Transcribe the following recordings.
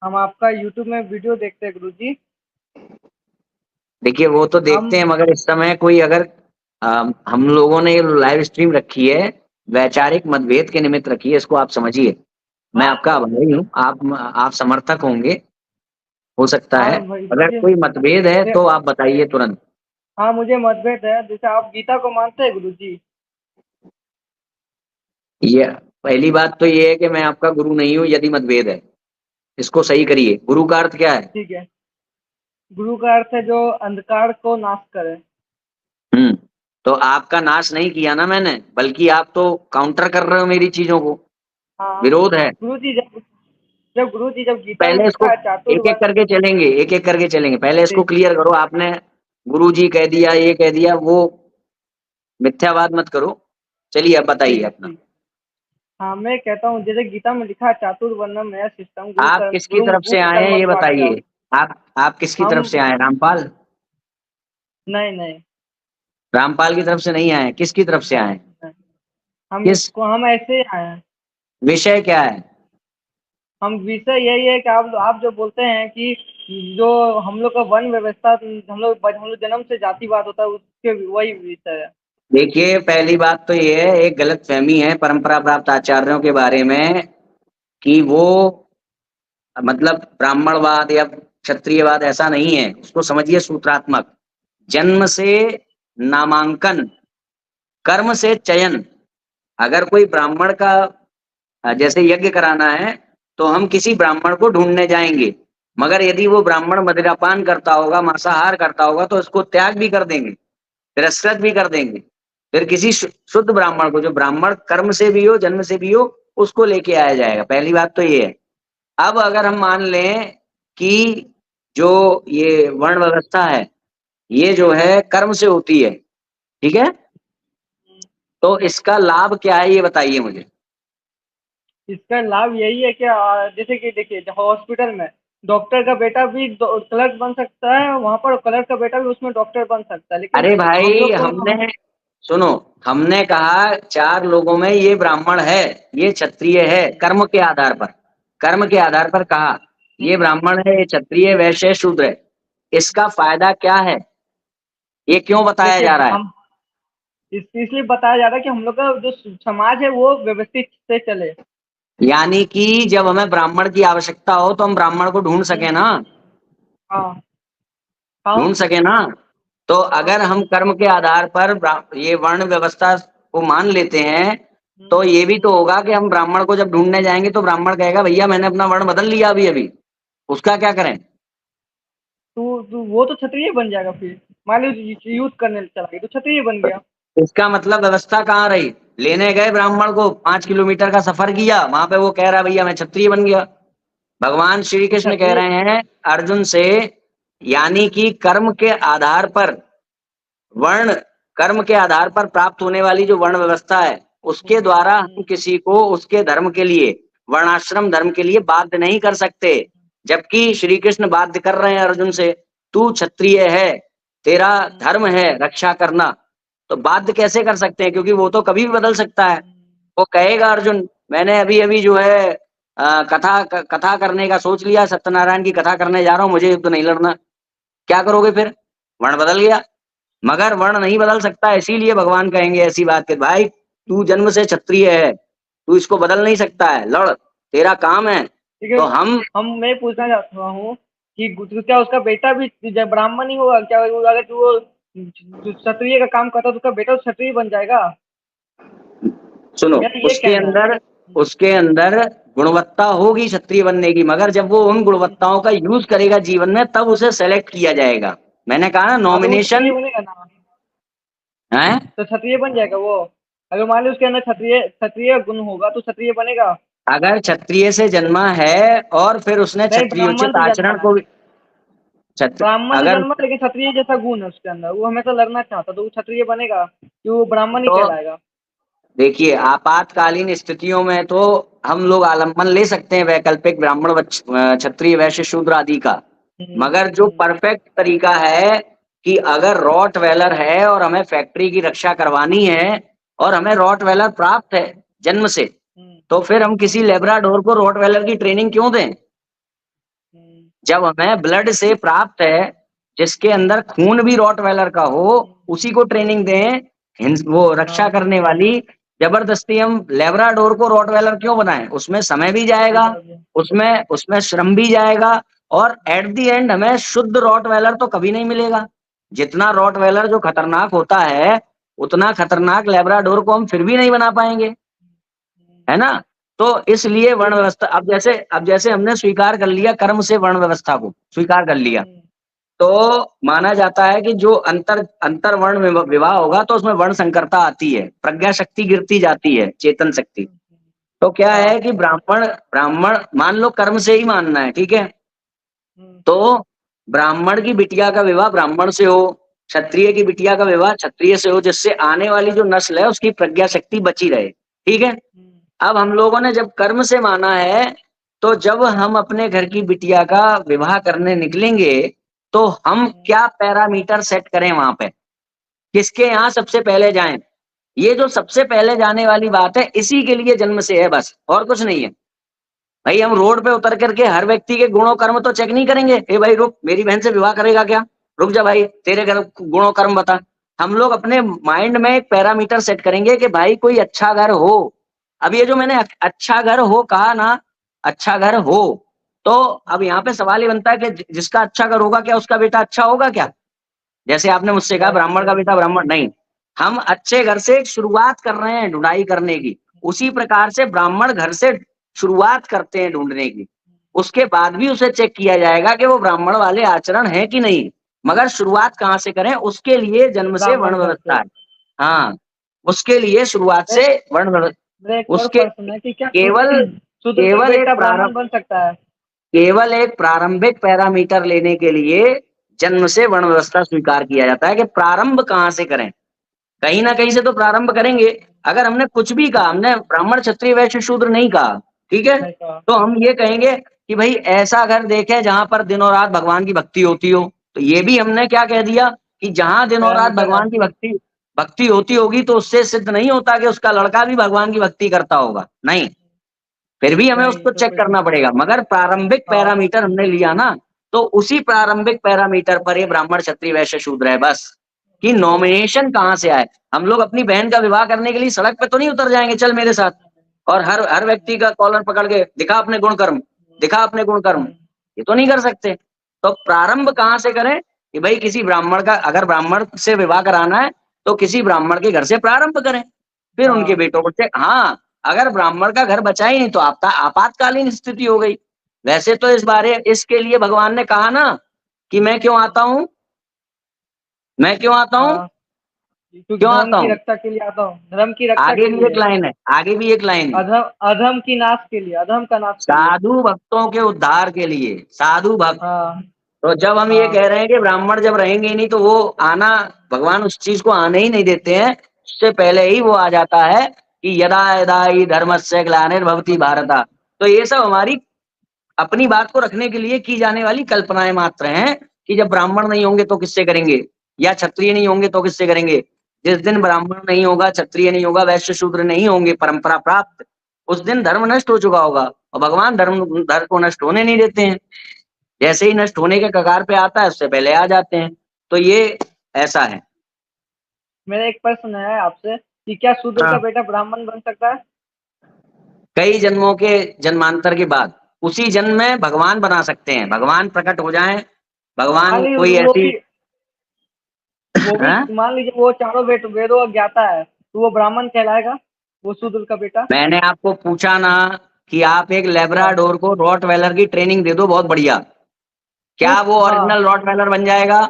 हम आपका यूट्यूब में वीडियो देखते हैं गुरुजी। देखिए वो तो देखते हम हैं, मगर इस समय कोई अगर हम लोगों ने लाइव स्ट्रीम रखी है, वैचारिक मतभेद के निमित्त रखी है, इसको आप समझिए। मैं आपका आभारी हूँ, आप समर्थक होंगे, हो सकता हाँ है। भाई अगर मुझे कोई मतभेद है मुझे तो आप बताइए तुरंत। हाँ मुझे मतभेद है। जैसे आप गीता को मानते हैं गुरुजी? ये पहली बात तो ये है कि मैं आपका गुरु नहीं हूँ यदि मतभेद है। इसको सही करिए, गुरु का अर्थ क्या है? ठीक है। गुरु का अर्थ है जो अंधकार को नाश करे। हम्म। तो आपका नाश नहीं किया ना मैंने, बल्कि आप तो काउंटर कर रहे हो मेरी चीजों को। हाँ विरोध है। गुरुजी, जब जब गुरुजी जब गीता में पहले इसको लिखा है एक एक चातुर्वर्ण्य। करके चलेंगे, एक एक करके चलेंगे, पहले इसको ठीक क्लियर करो। आपने गुरु जी कह दिया, ये कह दिया, वो मिथ्यावाद मत करो। चलिए अब बताइए ठीक है अपना। ठीक। हाँ मैं कहता हूँ जैसे गीता में लिखा है चातुर्वर्ण्यम मया शिष्टम आप किसकी तरफ से गुरु आए हैं कर्म ये वाक्या। बताइए। आप किसकी तरफ हम से आए हैं? रामपाल? नहीं नहीं रामपाल की तरफ से नहीं आए हैं, किसकी तरफ से आए नहीं हैं? नहीं। हम किस इसको हम ऐसे ही आए हैं। विषय क्या है? हम विषय यही है कि आप जो बोलते हैं कि जो हम लोग का वन व्यवस्था, हम लोग जन्म से जातिवाद होता है, उसके वही विषय है। देखिए पहली बात तो ये है, एक गलत फहमी है परंपरा प्राप्त आचार्यों के बारे में, कि वो मतलब ब्राह्मणवाद या क्षत्रियवाद ऐसा नहीं है। उसको समझिए सूत्रात्मक। जन्म से नामांकन, कर्म से चयन। अगर कोई ब्राह्मण का जैसे यज्ञ कराना है, तो हम किसी ब्राह्मण को ढूंढने जाएंगे। मगर यदि वो ब्राह्मण मदिरापान करता होगा, मांसाहार करता होगा, तो इसको त्याग भी कर देंगे, तिरस्कृत भी कर देंगे। फिर किसी शुद्ध ब्राह्मण को, जो ब्राह्मण कर्म से भी हो जन्म से भी हो, उसको लेके आया जाएगा। पहली बात तो ये है। अब अगर हम मान लें कि जो ये वर्ण व्यवस्था है, ये जो है कर्म से होती है, ठीक है, तो इसका लाभ क्या है ये बताइए मुझे। इसका लाभ यही है कि जैसे कि देखिए हॉस्पिटल में डॉक्टर का बेटा भी क्लर्क बन सकता है, वहां पर क्लर्क का बेटा भी उसमें डॉक्टर बन सकता है, लेकिन अरे हम भाई लोग को हमने, सुनो, हमने कहा चार लोगों में ये ब्राह्मण है, ये क्षत्रिय है, कर्म के आधार पर, कर्म के आधार पर कहा ये ब्राह्मण है, ये क्षत्रिय, वैश्य है, शूद्र है। इसका फायदा क्या है, ये क्यों बताया देखिए जा रहा है? हम इसलिए बताया जा रहा है कि हम लोग का जो समाज है वो व्यवस्थित से चले। यानी कि जब हमें ब्राह्मण की आवश्यकता हो तो हम ब्राह्मण को ढूंढ सके ना, हाँ हाँ ढूंढ सके ना। तो हाँ। अगर हम कर्म के आधार पर ये वर्ण व्यवस्था को मान लेते हैं, तो ये भी तो होगा कि हम ब्राह्मण को जब ढूंढने जाएंगे तो ब्राह्मण कहेगा भैया मैंने अपना वर्ण बदल लिया अभी अभी, उसका क्या करें? तो वो तो क्षत्रिय बन जाएगा फिर। मान लीजिए युद्ध करने चला गया तो क्षत्रिय बन गया। इसका मतलब व्यवस्था कहाँ रही? लेने गए ब्राह्मण को, 5 किलोमीटर का सफर किया, वहां पे वो कह रहा भैया मैं क्षत्रिय बन गया। भगवान श्री तो कृष्ण कह क्षत्रिय। रहे हैं अर्जुन से, यानी कि कर्म के आधार पर वर्ण, कर्म के आधार पर प्राप्त होने वाली जो वर्ण व्यवस्था है, उसके द्वारा हम किसी को उसके धर्म के लिए, वर्णाश्रम धर्म के लिए बाध्य नहीं कर सकते। जबकि श्री कृष्ण बाध्य कर रहे हैं अर्जुन से, तू क्षत्रिय है, तेरा धर्म है रक्षा करना। तो बाध्य कैसे कर सकते हैं, क्योंकि वो तो कभी भी बदल सकता है। वो कहेगा अर्जुन मैंने अभी अभी जो है कथा करने का सोच लिया, सत्यनारायण की कथा करने जा रहा हूं, मुझे युद्ध नहीं लड़ना। क्या करोगे फिर? वर्ण बदल गया। मगर वर्ण नहीं बदल सकता, इसीलिए भगवान कहेंगे ऐसी बात कि भाई तू जन्म से क्षत्रिय है, तू इसको बदल नहीं सकता है, लड़, तेरा काम है। ठीक है। तो हम, मैं पूछना चाहता हूँ कि क्या उसका बेटा भी जब ब्राह्मण ही होगा क्या? अगर वो क्षत्रिय का काम करता तो उसका बेटा तो क्षत्रिय बन जाएगा। सुनो, मेरा ये उसके कहना है। अंदर, उसके अंदर गुणवत्ता होगी क्षत्रिय बनने की, मगर जब वो उन गुणवत्ताओं का यूज करेगा जीवन में, तब उसे सेलेक्ट किया जाएगा। मैंने कहा ना, हाँ तो वो क्षत्रिय नॉमिनेशन बनेगा ना। है। तो क्षत्रिय बन जाएगा वो। अगर मान लो उसके अंदर क्षत्रिय क्षत्रिय गुण होगा तो क्षत्रिय बनेगा। अगर क्षत्रिय से जन्मा है और फिर उसने नहीं, क्षत्रियोचित ब्राह्मण से जन्मा आचरण है। को भी, क्षत्र ब्राह्मण से अगर, जन्मा है, लेकिन क्षत्रिय जैसा गुण है उसके अंदर, वो हमेशा लड़ना चाहता तो वो क्षत्रिय बनेगा कि वो ब्राह्मण ही तो कहलाएगा। देखिए आपातकालीन स्थितियों में तो हम लोग आलम्बन ले सकते हैं वैकल्पिक ब्राह्मण क्षत्रिय वैश्य शूद्र आदि का। हम्म, मगर जो हम्म, परफेक्ट तरीका है कि अगर रॉट वेलर है और हमें फैक्ट्री की रक्षा करवानी है, और हमें रॉट वेलर प्राप्त है जन्म से, हम्म, तो फिर हम किसी हम्म। लेब्राडोर को रॉट वेलर की ट्रेनिंग क्यों दें? जब हमें ब्लड से प्राप्त है, जिसके अंदर खून भी रॉटवेलर का हो, उसी को ट्रेनिंग दें। वो रक्षा हाँ करने वाली, जबरदस्ती हम लेब्राडोर को रॉटवेलर क्यों बनाएं? उसमें समय भी जाएगा, पैसा भी। उसमें उसमें श्रम भी जाएगा, और एट द एंड हमें शुद्ध रॉटवेलर तो कभी नहीं मिलेगा। जितना रॉटवेलर जो खतरनाक होता है, उतना खतरनाक लेब्राडोर को हम फिर भी नहीं बना पाएंगे, है ना? तो इसलिए वर्ण ठीक। व्यवस्था, अब जैसे हमने स्वीकार कर लिया, कर्म से वर्ण व्यवस्था को स्वीकार कर लिया, हम्म, तो माना जाता है कि जो अंतर अंतर वर्ण विवाह होगा तो उसमें वर्ण संकरता आती है, प्रज्ञा शक्ति गिरती जाती है, चेतन शक्ति। तो क्या हाँ। है कि ब्राह्मण ब्राह्मण मान लो कर्म से ही मानना है, ठीक है? हम्म, तो ब्राह्मण की बिटिया का विवाह ब्राह्मण से हो, क्षत्रिय की बिटिया का विवाह क्षत्रिय से हो, जिससे आने वाली जो नस्ल है उसकी प्रज्ञा शक्ति बची रहे, ठीक है? हम्म, अब हम लोगों ने जब कर्म से माना है, तो जब हम अपने घर की बिटिया का विवाह करने निकलेंगे, तो हम हम्म, क्या पैरामीटर सेट करें वहां पे, किसके यहाँ सबसे पहले जाएं? ये जो सबसे पहले जाने वाली बात है, इसी के लिए जन्म से है, बस और कुछ नहीं है। भाई हम रोड पे उतर करके हर व्यक्ति के गुणों कर्म तो चेक नहीं करेंगे, ए भाई रुक, मेरी बहन से विवाह करेगा क्या? रुक जा भाई, तेरे घर गुणों कर्म बता। हम लोग अपने माइंड में एक पैरामीटर सेट करेंगे कि भाई कोई अच्छा घर हो। अब ये जो मैंने अच्छा घर हो कहा ना, अच्छा घर हो, तो अब यहाँ पे सवाल ये बनता है कि जिसका अच्छा घर होगा, क्या उसका बेटा अच्छा होगा क्या? जैसे आपने मुझसे कहा नहीं ब्राह्मण का नहीं। बेटा ब्राह्मण नहीं। हम अच्छे घर से शुरुआत कर रहे हैं ढुलाई करने की, उसी प्रकार से ब्राह्मण घर से शुरुआत करते हैं ढूंढने की। उसके बाद भी उसे चेक किया जाएगा कि वो ब्राह्मण वाले आचरण है कि नहीं, मगर शुरुआत कहाँ से करें, उसके लिए जन्म से वर्ण ब्राह्मण घर व्यवस्था से। है। हाँ, उसके लिए शुरुआत मेरा से वर्ण व्यवस्था। मेरा एक और उसके प्रश्न है कि क्या केवल शूद्र का केवल बेटा एक ब्राह्मण प्रारंभ बन सकता है? केवल एक प्रारंभिक पैरामीटर लेने के लिए जन्म से वर्ण व्यवस्था स्वीकार किया जाता है कि प्रारंभ कहाँ से करें। कहीं ना कहीं से तो प्रारंभ करेंगे। अगर हमने कुछ भी कहा, हमने ब्राह्मण क्षत्रिय वैश्य शूद्र नहीं कहा, ठीक है, नहीं कहा। तो हम ये कहेंगे कि भाई ऐसा घर देखे जहां पर दिन और रात भगवान की भक्ति होती हो। तो ये भी हमने क्या कह दिया कि जहां दिन और रात पैरामीटर है। भगवान की भक्ति भक्ति होती होगी, तो उससे सिद्ध नहीं होता कि उसका लड़का भी भगवान की भक्ति करता होगा, नहीं। फिर भी हमें नहीं उसको तो चेक फिर। करना पड़ेगा, मगर प्रारंभिक हाँ। पैरामीटर हमने लिया ना, तो उसी प्रारंभिक पैरामीटर पर ये ब्राह्मण क्षत्रिय वैश्य शूद्र है, बस। कि नॉमिनेशन कहाँ से आए। हम लोग अपनी बहन का विवाह करने के लिए सड़क पे तो नहीं उतर जाएंगे, चल मेरे साथ, और हर हर व्यक्ति का कॉलर पकड़ के दिखा अपने गुण कर्म, दिखा अपने गुण कर्म, ये तो नहीं कर सकते। तो प्रारंभ कहाँ से करें कि भाई किसी ब्राह्मण का, अगर ब्राह्मण से विवाह कराना है तो किसी ब्राह्मण के घर से प्रारंभ करें, फिर उनके हाँ। बेटों को से। हाँ, अगर ब्राह्मण का घर बचा ही नहीं तो आपातकालीन स्थिति हो गई। वैसे तो इसके लिए भगवान ने कहा ना कि मैं क्यों आता हूं, हाँ, क्योंकि क्यों धर्म आता की हूँ। रक्षा के लिए आता हूँ, धर्म की रक्षा आगे के भी एक लिए। लाइन है, आगे भी एक लाइन है। अधर्म अधर्म की नाश के लिए, अधर्म का नाश के लिए। साधु भक्तों के उद्धार के लिए, साधु भक्त। हाँ। तो जब हम ये हाँ। कह रहे हैं कि ब्राह्मण जब रहेंगे ही नहीं तो वो आना, भगवान उस चीज को आने ही नहीं देते हैं, उससे पहले ही वो आ जाता है कि यदा यदा ही धर्मस्य ग्लानिर्भवति भारत। तो ये सब हमारी अपनी बात को रखने के लिए की जाने वाली कल्पनाएं मात्र हैं कि जब ब्राह्मण नहीं होंगे तो किससे करेंगे, या क्षत्रिय नहीं होंगे तो किससे करेंगे। जिस दिन ब्राह्मण नहीं होगा, क्षत्रिय नहीं होगा, वैश्य शूद्र नहीं होंगे परंपरा प्राप्त, उस दिन धर्म नष्ट हो चुका होगा, और भगवान धर्म को नष्ट होने नहीं देते हैं। जैसे ही नष्ट होने के कगार पे आता है उससे पहले आ जाते हैं। तो ये ऐसा है। मेरा एक प्रश्न है आपसे कि क्या शूद्र का हाँ, बेटा ब्राह्मण बन सकता है? कई जन्मों के जन्मांतर के बाद उसी जन्म में भगवान बना सकते हैं, भगवान प्रकट हो जाएं, मान भगवान लीजिए कोई वो ऐसी। भी वो भी हाँ? मान लीजिए वो चारों वेदों का ज्ञाता है, तो वो ब्राह्मण कहलाएगा, वो शूद्र का बेटा? मैंने आपको पूछा ना कि आप एक हाँ। लेब्राडोर को रॉट वेलर की ट्रेनिंग दे दो, बहुत बढ़िया, क्या वो हाँ। ओरिजिनल रॉट वेलर बन जाएगा?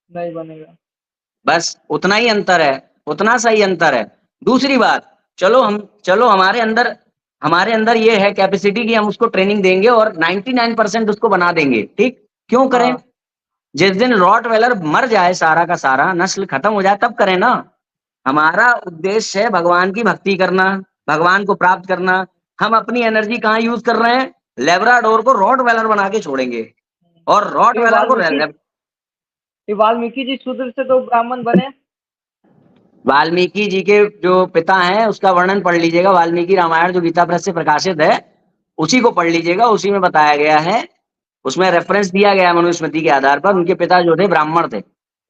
नहीं बनेगा। बस उतना ही अंतर है, उतना सा ही अंतर है। दूसरी बात, चलो हमारे अंदर ये है कैपेसिटी कि हम उसको ट्रेनिंग देंगे और 99% उसको बना देंगे, ठीक? क्यों करें? हाँ। जिस दिन रॉट वेलर मर जाए, सारा का सारा नस्ल खत्म हो जाए, तब करें ना। हमारा उद्देश्य है भगवान की भक्ति करना, भगवान को प्राप्त करना। हम अपनी एनर्जी कहाँ यूज कर रहे हैं? लेब्राडोर को रॉट वेलर बना के छोड़ेंगे, और रॉट ये वेलर को वाल्मीकि जी शूद्र से तो ब्राह्मण बने। वाल्मीकि जी के जो पिता हैं उसका वर्णन पढ़ लीजिएगा, वाल्मीकि रामायण जो गीता प्रेस से प्रकाशित है, उसी को पढ़ लीजिएगा, उसी में बताया गया है उसमें रेफरेंस दिया गया है मनुस्मृति के आधार पर, उनके पिता जो थे ब्राह्मण थे,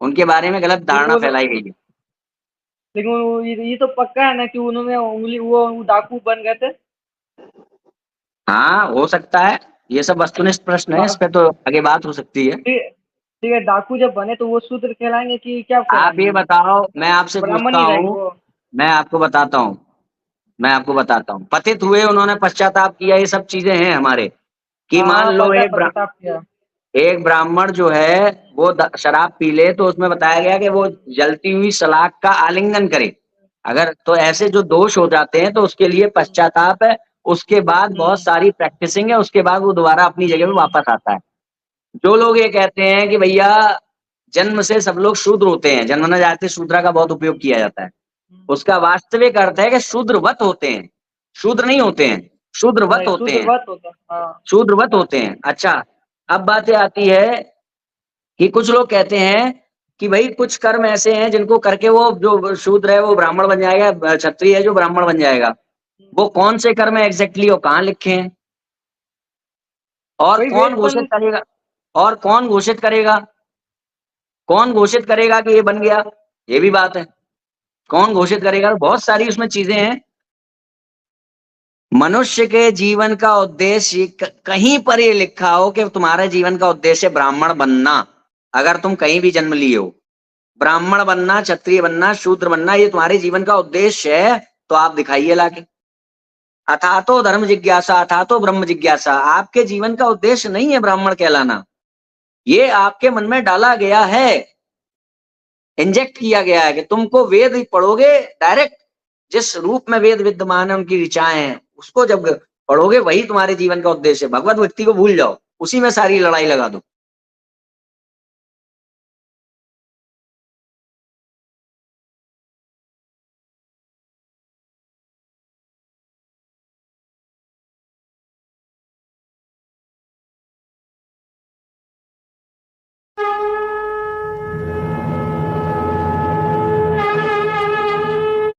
उनके बारे में गलत लेकिन धारणा वो फैलाई गई है। लेकिन ये तो पक्का है ना कि उन्होंने उंगली वो डाकू बन गए थे। हाँ हो सकता है, ये सब वस्तुनिष्ठ प्रश्न है, इस पे तो आगे बात हो सकती है। ठीक ठीक है, डाकू जब बने तो वो शूद्र कहलाएंगे कि क्या आप कहलाएंगे? ये बताओ, मैं आपसे ब्राह्मण पूछता ही रहेंगे हूँ, वो। मैं आपको बताता हूँ, मैं आपको बताता हूँ, पतित हुए, उन्होंने पश्चाताप किया, ये सब चीजें हैं हमारे, कि हाँ मान हाँ, लो पता है, पश्चाताप किया। एक ब्राह्मण जो है वो शराब पी ले, तो उसमें बताया गया कि वो जलती हुई सलाख का आलिंगन करे। अगर तो ऐसे जो दोष हो जाते हैं तो उसके लिए पश्चाताप है, उसके बाद बहुत हम्म सारी प्रैक्टिसिंग है, उसके बाद वो दोबारा अपनी जगह पे वापस आता है। जो लोग ये कहते हैं कि भैया जन्म से सब लोग शूद्र होते हैं, जन्मना जाति शूद्रा का बहुत उपयोग किया जाता है, उसका वास्तविक अर्थ है कि शूद्रवत होते हैं, शूद्र नहीं होते हैं, शूद्रवत नहीं, होते हैं, शूद्रवत होता है, हाँ। शूद्रवत होते हैं। अच्छा, अब बातें आती है कि कुछ लोग कहते हैं कि भाई कुछ कर्म ऐसे हैं जिनको करके वो जो शूद्र है वो ब्राह्मण बन जाएगा, क्षत्रिय है जो ब्राह्मण बन जाएगा। वो कौन से कर्म है एग्जैक्टली और कहाँ लिखे हैं, और वही कौन वेद पर। घोषित करेगा, और कौन घोषित करेगा, कौन घोषित करेगा कि ये बन गया, ये भी बात है, कौन घोषित करेगा, बहुत सारी उसमें चीजें हैं। मनुष्य के जीवन का उद्देश्य कहीं पर ये लिखा हो कि तुम्हारे जीवन का उद्देश्य ब्राह्मण बनना, अगर तुम कहीं भी जन्म लिए हो, ब्राह्मण बनना, क्षत्रिय बनना, शूद्र बनना, ये तुम्हारे जीवन का उद्देश्य है, तो आप दिखाइए लाके। अथातो धर्म जिज्ञासा, अथातो ब्रह्म जिज्ञासा, आपके जीवन का उद्देश्य नहीं है ब्राह्मण कहलाना, ये आपके मन में डाला गया है, इंजेक्ट किया गया है कि तुमको वेद पढ़ोगे डायरेक्ट, जिस रूप में वेद विद्यमान है, उनकी ऋचाएं हैं, उसको जब पढ़ोगे वही तुम्हारे जीवन का उद्देश्य है। भगवत व्यक्ति को भूल जाओ, उसी में सारी लड़ाई लगा दो।